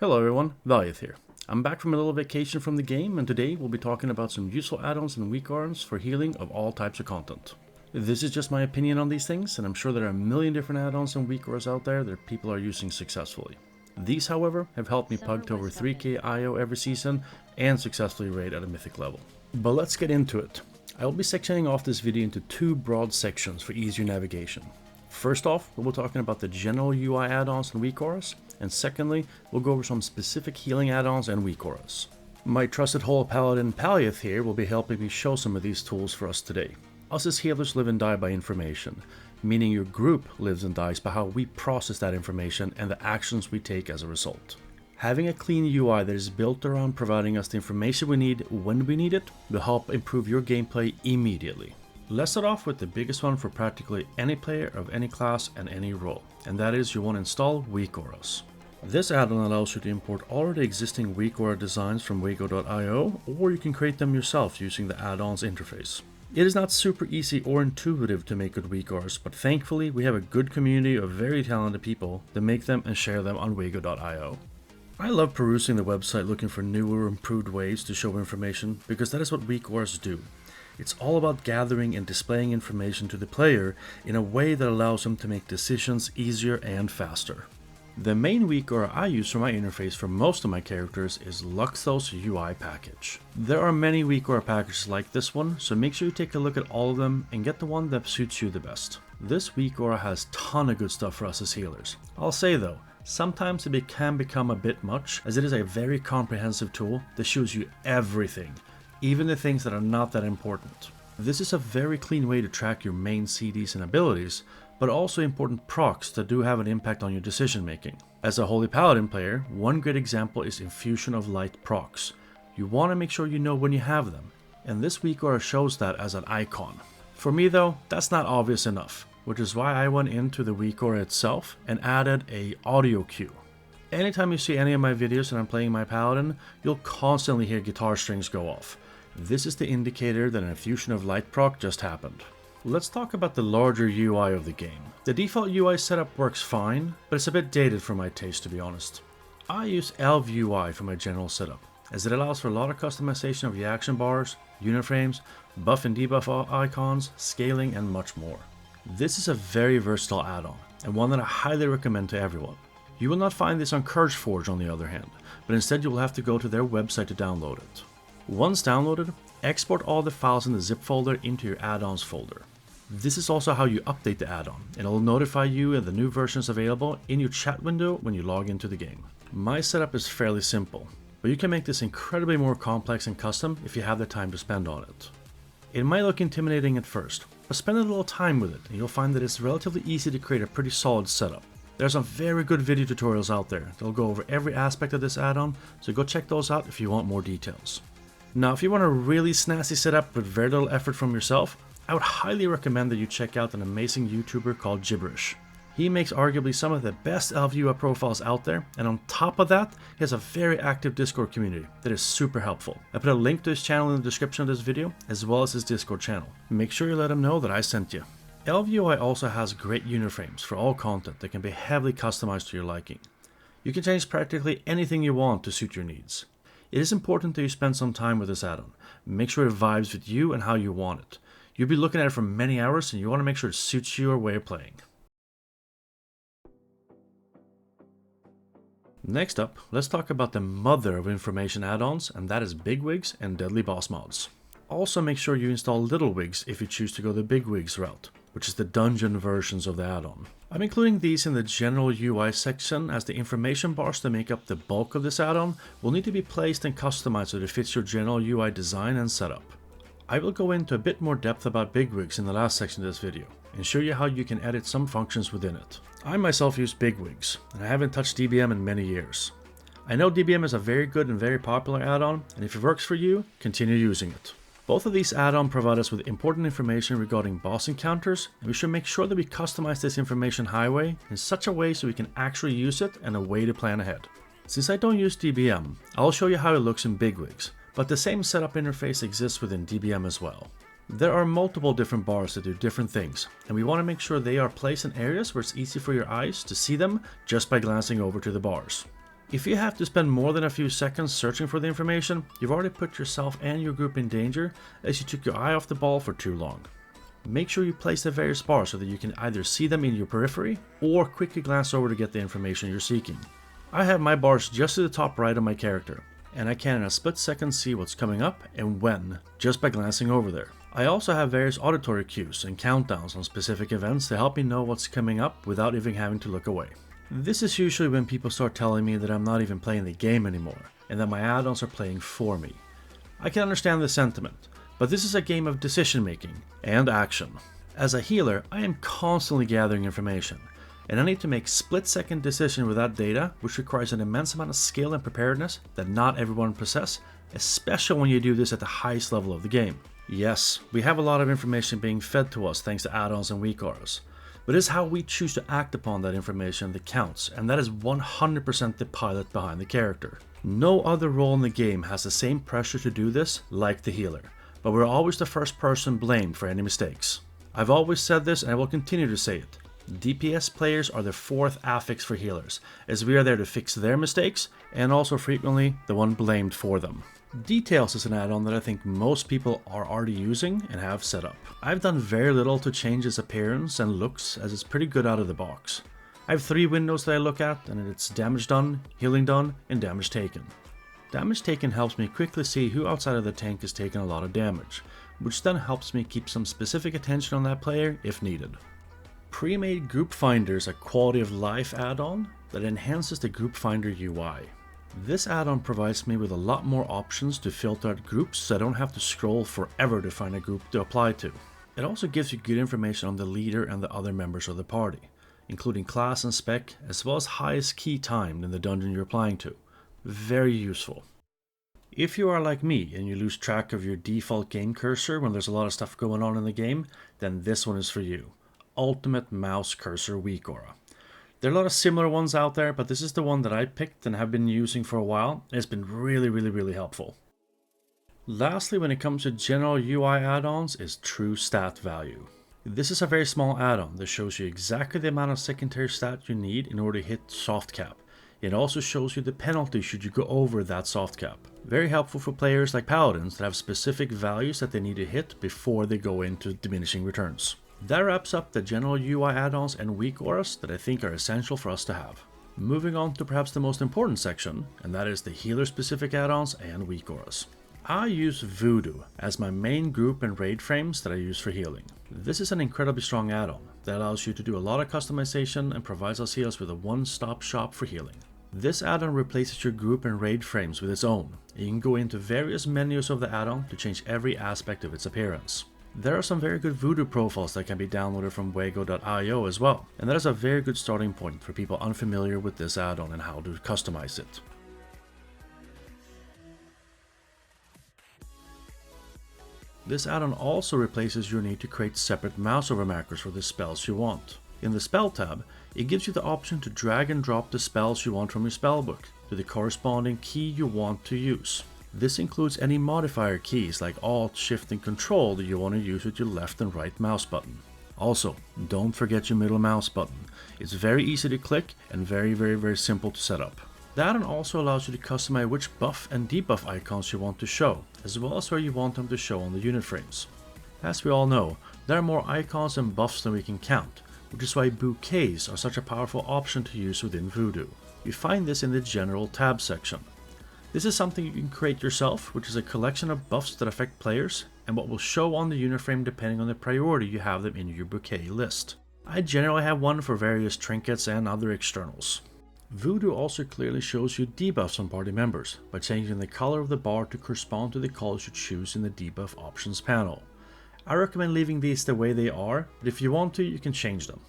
Hello everyone, Valyeth here. I'm back from a little vacation from the game, and today we'll be talking about some useful add-ons and Weakauras for healing of all types of content. This is just my opinion on these things, and I'm sure there are a million different add-ons and Weakauras out there that people are using successfully. These, however, have helped me pug to over 3k IO every season and successfully raid at a mythic level. But let's get into it. I will be sectioning off this video into two broad sections for easier navigation. First off, we'll be talking about the general UI add-ons and Weakauras, and secondly, we'll go over some specific healing add-ons and Weakauras. My trusted Holy Paladin Valyeth here will be helping me show some of these tools for us today. Us as healers live and die by information, meaning your group lives and dies by how we process that information and the actions we take as a result. Having a clean UI that is built around providing us the information we need when we need it will help improve your gameplay immediately. Let's start off with the biggest one for practically any player of any class and any role, and that is you want to install Weakauras. This add-on allows you to import already existing Weakaura designs from Waco.io, or you can create them yourself using the add-ons interface. It is not super easy or intuitive to make good Weakauras, but thankfully we have a good community of very talented people that make them and share them on Waco.io. I love perusing the website looking for newer, improved ways to show information, because that is what Weakauras do. It's all about gathering and displaying information to the player in a way that allows them to make decisions easier and faster. The main Weakaura I use for my interface for most of my characters is Luxthos UI package. There are many Weakaura packages like this one, so make sure you take a look at all of them and get the one that suits you the best. This Weakaura has a ton of good stuff for us as healers. I'll say though, sometimes it can become a bit much, as it is a very comprehensive tool that shows you everything, even the things that are not that important. This is a very clean way to track your main CDs and abilities, but also important procs that do have an impact on your decision making. As a Holy Paladin player, one great example is Infusion of Light procs. You want to make sure you know when you have them, and this Weakaura shows that as an icon. For me though, that's not obvious enough, which is why I went into the Weakaura itself and added a audio cue. Anytime you see any of my videos and I'm playing my Paladin, you'll constantly hear guitar strings go off. This is the indicator that an Infusion of Light proc just happened. Let's talk about the larger UI of the game. The default UI setup works fine, but it's a bit dated for my taste, to be honest. I use Elv UI for my general setup, as it allows for a lot of customization of reaction bars, uniframes, buff and debuff icons, scaling, and much more. This is a very versatile add-on, and one that I highly recommend to everyone. You will not find this on CurseForge on the other hand, but instead you will have to go to their website to download it. Once downloaded, export all the files in the zip folder into your add-ons folder. This is also how you update the add-on, and it will notify you of the new versions available in your chat window when you log into the game. My setup is fairly simple, but you can make this incredibly more complex and custom if you have the time to spend on it. It might look intimidating at first, but spend a little time with it and you'll find that it's relatively easy to create a pretty solid setup. There are some very good video tutorials out there that'll go over every aspect of this add-on, so go check those out if you want more details. Now, if you want a really snazzy setup with very little effort from yourself, I would highly recommend that you check out an amazing YouTuber called Gibberish. He makes arguably some of the best Elf UI profiles out there, and on top of that, he has a very active Discord community that is super helpful. I put a link to his channel in the description of this video, as well as his Discord channel. Make sure you let him know that I sent you. Elf UI also has great uniframes for all content that can be heavily customized to your liking. You can change practically anything you want to suit your needs. It is important that you spend some time with this add-on. Make sure it vibes with you and how you want it. You'll be looking at it for many hours, and you want to make sure it suits your way of playing. Next up, let's talk about the mother of information add-ons, and that is Bigwigs and Deadly Boss mods. Also make sure you install Little Wigs if you choose to go the Bigwigs route, which is the dungeon versions of the add-on. I'm including these in the general UI section, as the information bars that make up the bulk of this add-on will need to be placed and customized so that it fits your general UI design and setup. I will go into a bit more depth about Bigwigs in the last section of this video, and show you how you can edit some functions within it. I myself use Bigwigs, and I haven't touched DBM in many years. I know DBM is a very good and very popular add-on, and if it works for you, continue using it. Both of these add-ons provide us with important information regarding boss encounters, and we should make sure that we customize this information highway in such a way so we can actually use it and a way to plan ahead. Since I don't use DBM, I'll show you how it looks in Bigwigs, but the same setup interface exists within DBM as well. There are multiple different bars that do different things, and we want to make sure they are placed in areas where it's easy for your eyes to see them just by glancing over to the bars. If you have to spend more than a few seconds searching for the information, you've already put yourself and your group in danger as you took your eye off the ball for too long. Make sure you place the various bars so that you can either see them in your periphery or quickly glance over to get the information you're seeking. I have my bars just to the top right of my character, and I can in a split second see what's coming up and when just by glancing over there. I also have various auditory cues and countdowns on specific events to help me know what's coming up without even having to look away. This is usually when people start telling me that I'm not even playing the game anymore and that my add-ons are playing for me. I can understand the sentiment, but this is a game of decision making and action. As a healer, I am constantly gathering information, and I need to make split-second decisions with that data, which requires an immense amount of skill and preparedness that not everyone possesses, especially when you do this at the highest level of the game. Yes, we have a lot of information being fed to us thanks to Addons and Weakauras, but it's how we choose to act upon that information that counts, and that is 100% the pilot behind the character. No other role in the game has the same pressure to do this like the healer, but we're always the first person blamed for any mistakes. I've always said this and I will continue to say it. DPS players are the fourth affix for healers, as we are there to fix their mistakes and also frequently the one blamed for them. Details is an add-on that I think most people are already using and have set up. I've done very little to change its appearance and looks, as it's pretty good out of the box. I have 3 windows that I look at, and it's damage done, healing done, and damage taken. Damage taken helps me quickly see who outside of the tank is taking a lot of damage, which then helps me keep some specific attention on that player if needed. Pre-made Group Finder is a quality of life add-on that enhances the Group Finder UI. This add-on provides me with a lot more options to filter out groups so I don't have to scroll forever to find a group to apply to. It also gives you good information on the leader and the other members of the party, including class and spec, as well as highest key time in the dungeon you're applying to. Very useful. If you are like me and you lose track of your default game cursor when there's a lot of stuff going on in the game, then this one is for you. Ultimate Mouse Cursor Weakaura. There are a lot of similar ones out there, but this is the one that I picked and have been using for a while, and it's been really helpful. Lastly, when it comes to general UI add-ons, is True Stat Value. This is a very small add-on that shows you exactly the amount of secondary stat you need in order to hit soft cap. It also shows you the penalty should you go over that soft cap. Very helpful for players like paladins that have specific values that they need to hit before they go into diminishing returns. That wraps up the general UI add-ons and Weakauras that I think are essential for us to have. Moving on to perhaps the most important section, and that is the healer specific add-ons and Weakauras. I use Voodoo as my main group and raid frames that I use for healing. This is an incredibly strong add-on that allows you to do a lot of customization and provides us healers with a one-stop shop for healing. This add-on replaces your group and raid frames with its own. You can go into various menus of the add-on to change every aspect of its appearance. There are some very good Voodoo profiles that can be downloaded from wego.io as well, and that is a very good starting point for people unfamiliar with this add-on and how to customize it. This add-on also replaces your need to create separate mouse over markers for the spells you want. In the Spell tab, it gives you the option to drag and drop the spells you want from your spellbook to the corresponding key you want to use. This includes any modifier keys like Alt, Shift and Control that you want to use with your left and right mouse button. Also, don't forget your middle mouse button. It's very easy to click and very simple to set up. The add-on also allows you to customize which buff and debuff icons you want to show, as well as where you want them to show on the unit frames. As we all know, there are more icons and buffs than we can count, which is why bouquets are such a powerful option to use within Voodoo. You find this in the General tab section. This is something you can create yourself, which is a collection of buffs that affect players and what will show on the unit frame depending on the priority you have them in your bouquet list. I generally have one for various trinkets and other externals. Voodoo also clearly shows you debuffs on party members by changing the color of the bar to correspond to the colors you choose in the debuff options panel. I recommend leaving these the way they are, but if you want to, you can change them.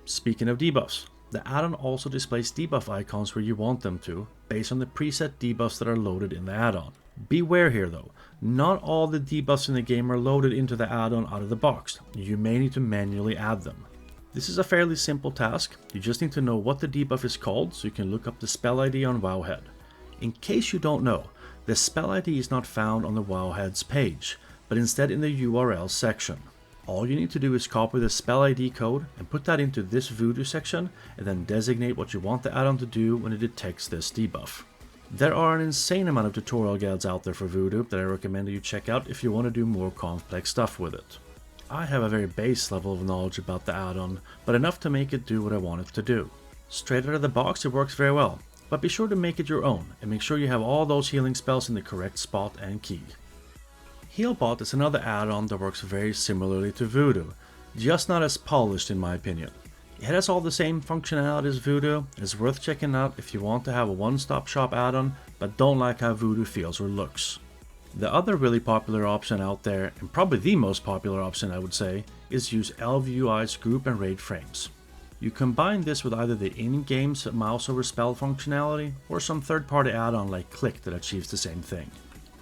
Speaking of debuffs, the add-on also displays debuff icons where you want them to, based on the preset debuffs that are loaded in the add-on. Beware here though, not all the debuffs in the game are loaded into the add-on out of the box. You may need to manually add them. This is a fairly simple task. You just need to know what the debuff is called so you can look up the spell ID on Wowhead. In case you don't know, the spell ID is not found on the Wowhead's page, but instead in the URL section. All you need to do is copy the spell ID code and put that into this Voodoo section, and then designate what you want the add-on to do when it detects this debuff. There are an insane amount of tutorial guides out there for Voodoo that I recommend that you check out if you want to do more complex stuff with it. I have a very base level of knowledge about the add-on, but enough to make it do what I want it to do. Straight out of the box it works very well, but be sure to make it your own and make sure you have all those healing spells in the correct spot and key. Healbot is another add-on that works very similarly to Voodoo, just not as polished in my opinion. It has all the same functionality as Voodoo, and is worth checking out if you want to have a one-stop shop add-on but don't like how Voodoo feels or looks. The other really popular option out there, and probably the most popular option I would say, is use LVUI's group and raid frames. You combine this with either the in-game mouse over spell functionality or some third-party add-on like Click that achieves the same thing.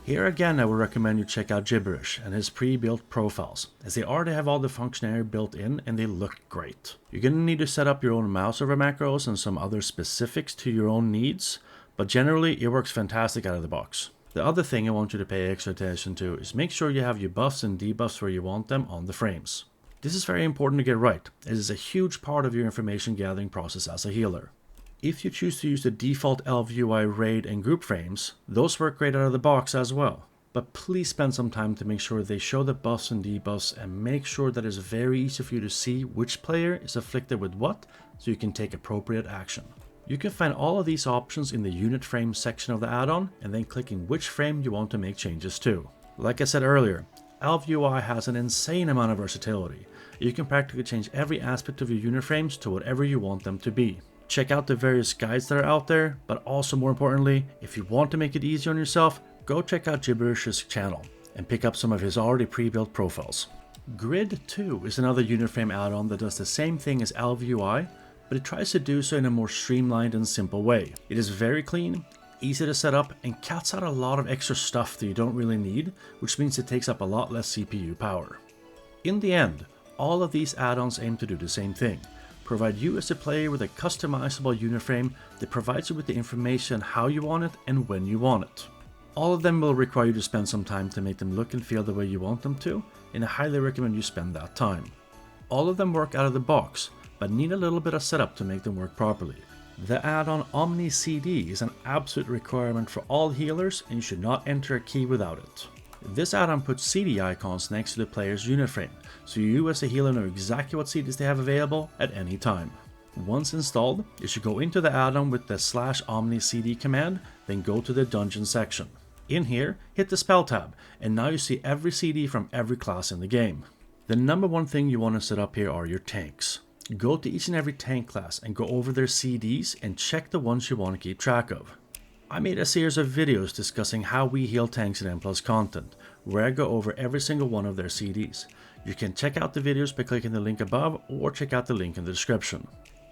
Here again I would recommend you check out Gibberish and his pre-built profiles, as they already have all the functionality built in and they look great. You're going to need to set up your own mouse over macros and some other specifics to your own needs, but generally it works fantastic out of the box. The other thing I want you to pay extra attention to is make sure you have your buffs and debuffs where you want them on the frames. This is very important to get right, as it is a huge part of your information gathering process as a healer. If you choose to use the default LVUI raid and group frames, those work great out of the box as well. But please spend some time to make sure they show the buffs and debuffs and make sure that it's very easy for you to see which player is afflicted with what, so you can take appropriate action. You can find all of these options in the unit frame section of the add-on and then clicking which frame you want to make changes to. Like I said earlier, LVUI has an insane amount of versatility. You can practically change every aspect of your unit frames to whatever you want them to be. Check out the various guides that are out there, but also more importantly, if you want to make it easier on yourself, go check out Gibberish's channel and pick up some of his already pre-built profiles. Grid 2 is another unit frame add-on that does the same thing as LVUI, but it tries to do so in a more streamlined and simple way. It is very clean, easy to set up, and cuts out a lot of extra stuff that you don't really need, which means it takes up a lot less CPU power. In the end, all of these add-ons aim to do the same thing: provide you as a player with a customizable unit frame that provides you with the information how you want it and when you want it. All of them will require you to spend some time to make them look and feel the way you want them to, and I highly recommend you spend that time. All of them work out of the box, but need a little bit of setup to make them work properly. The add-on Omni CD is an absolute requirement for all healers, and you should not enter a key without it. This add-on puts CD icons next to the player's unit frame, so you as a healer know exactly what CDs they have available at any time. Once installed, you should go into the add-on with the /Omni CD command, then go to the dungeon section. In here, hit the spell tab, and now you see every CD from every class in the game. The number one thing you want to set up here are your tanks. Go to each and every tank class and go over their CDs and check the ones you want to keep track of. I made a series of videos discussing how we heal tanks in M+ content, where I go over every single one of their CDs. You can check out the videos by clicking the link above or check out the link in the description.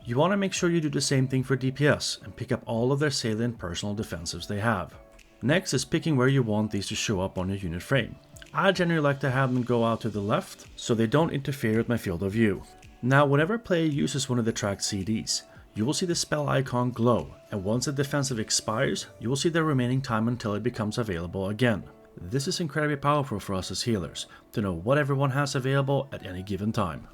You want to make sure you do the same thing for DPS and pick up all of their salient personal defensives they have. Next is picking where you want these to show up on your unit frame. I generally like to have them go out to the left so they don't interfere with my field of view. Now, whenever a player uses one of the tracked CDs, you will see the spell icon glow, and once the defensive expires, you will see the remaining time until it becomes available again. This is incredibly powerful for us as healers, to know what everyone has available at any given time.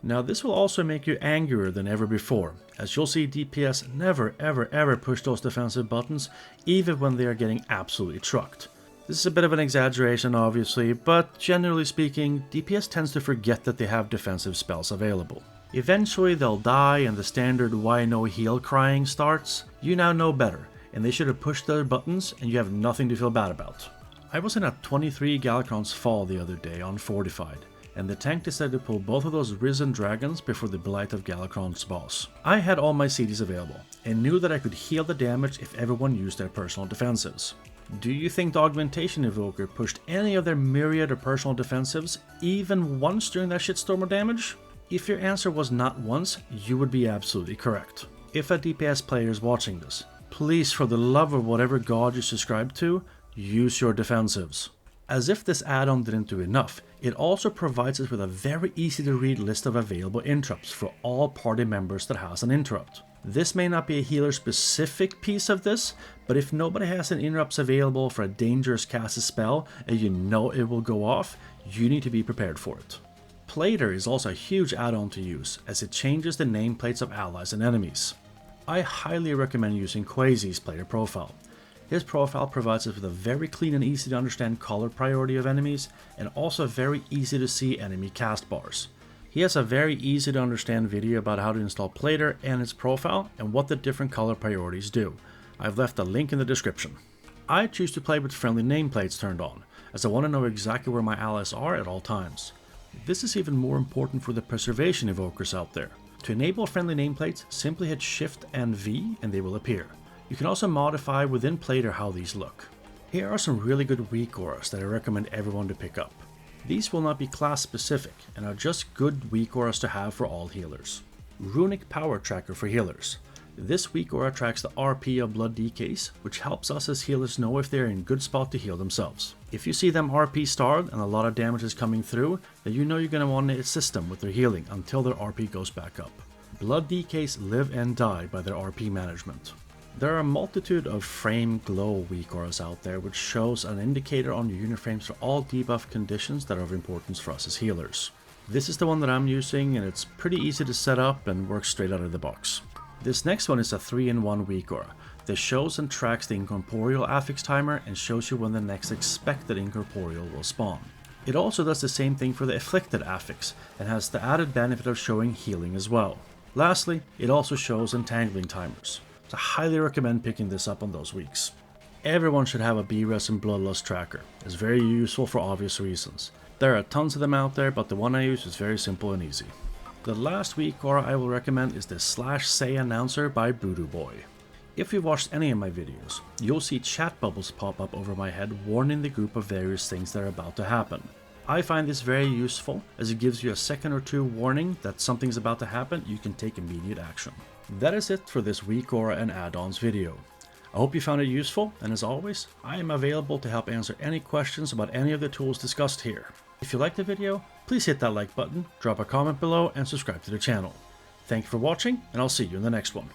Now, this will also make you angrier than ever before, as you'll see DPS never ever push those defensive buttons, even when they are getting absolutely trucked. This is a bit of an exaggeration obviously, but generally speaking, DPS tends to forget that they have defensive spells available. Eventually they'll die and the standard "why no heal" crying starts. You now know better, and they should have pushed their buttons and you have nothing to feel bad about. I was in a 23 Galakron's Fall the other day on Fortified, and the tank decided to pull both of those risen dragons before the Blight of Galakron's boss. I had all my CDs available, and knew that I could heal the damage if everyone used their personal defensives. Do you think the Augmentation Evoker pushed any of their myriad of personal defensives even once during that shitstorm of damage? If your answer was not once, you would be absolutely correct. If a DPS player is watching this, please, for the love of whatever god you subscribe to, use your defensives. As if this add-on didn't do enough, it also provides us with a very easy to read list of available interrupts for all party members that has an interrupt. This may not be a healer specific piece of this, but if nobody has an interrupts available for a dangerous cast spell and you know it will go off, you need to be prepared for it. Pler is also a huge add-on to use, as it changes the nameplates of allies and enemies. I highly recommend using Quasi's Pler profile. His profile provides us with a very clean and easy to understand color priority of enemies, and also very easy to see enemy cast bars. He has a very easy to understand video about how to install Pler and its profile, and what the different color priorities do. I've left a link in the description. I choose to play with friendly nameplates turned on, as I want to know exactly where my allies are at all times. This is even more important for the preservation evokers out there. To enable friendly nameplates, simply hit Shift and V and they will appear. You can also modify within Pler how these look. Here are some really good Weakauras that I recommend everyone to pick up. These will not be class specific and are just good Weakauras to have for all healers. Runic Power Tracker for healers. This Weakaura tracks the RP of blood decays, which helps us as healers know if they're in a good spot to heal themselves. If you see them RP starved and a lot of damage is coming through, then you know you're going to want to assist them with their healing until their RP goes back up. Blood decays live and die by their RP management. There are a multitude of frame glow Weakauras out there, which shows an indicator on your uniframes for all debuff conditions that are of importance for us as healers. This is the one that I'm using, and it's pretty easy to set up and works straight out of the box. This next one is a 3-in-1 Weakaura. This shows and tracks the incorporeal affix timer and shows you when the next expected incorporeal will spawn. It also does the same thing for the afflicted affix and has the added benefit of showing healing as well. Lastly, it also shows entangling timers. So I highly recommend picking this up on those weeks. Everyone should have a BRES and Bloodlust tracker. It's very useful for obvious reasons. There are tons of them out there, but the one I use is very simple and easy. The last Weakaura I will recommend is the /say announcer by Voodoo Boy. If you've watched any of my videos, you'll see chat bubbles pop up over my head warning the group of various things that are about to happen. I find this very useful, as it gives you a second or two warning that something's about to happen. You can take immediate action. That is it for this Weakaura and add-ons video. I hope you found it useful, and as always, I am available to help answer any questions about any of the tools discussed here. If you liked the video, please hit that like button, drop a comment below, and subscribe to the channel. Thank you for watching, and I'll see you in the next one.